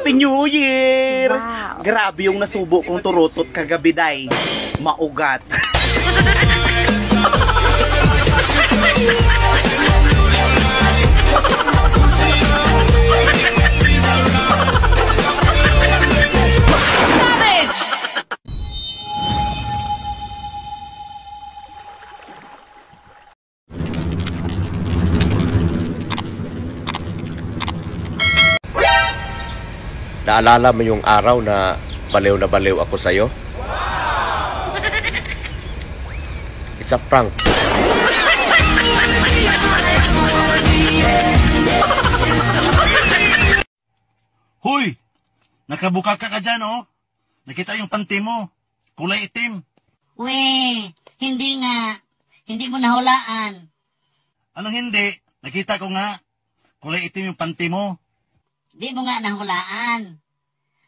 Happy New Year! Wow. Grabe yung nasubo kong turutot kagabi, day. Maugat. Naalala mo yung araw na baliw ako sa'yo? It's a prank. Hoy! Nakabuka ka dyan, oh. Nakita yung panty mo. Kulay itim. We, hindi nga. Hindi mo nahulaan. Anong hindi? Nakita ko nga. Kulay itim yung panty mo. Di mo nga nahulaan.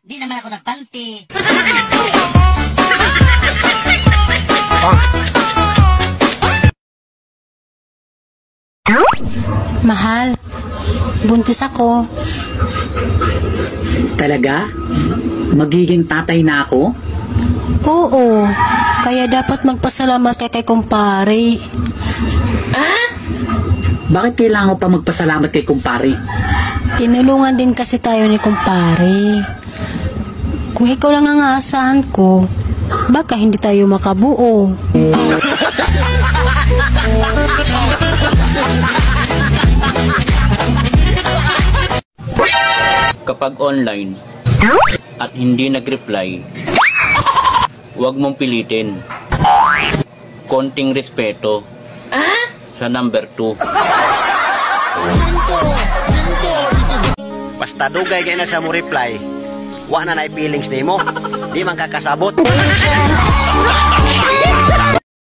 Di naman ako nagpanti. Mahal, buntis ako. Talaga? Magiging tatay na ako? Oo, kaya dapat magpasalamat ka kay kumpare. Bakit kailangan ko pa magpasalamat kay kumpare? Tinulungan din kasi tayo ni kumpare. Kung ikaw lang ang aasahan ko, baka hindi tayo makabuo. Kapag online at hindi nag-reply, huwag mong pilitin. Konting respeto sa number 2. Basta dugay kayo na sa mo reply, wa na na feelings nimo, di man kakasabot.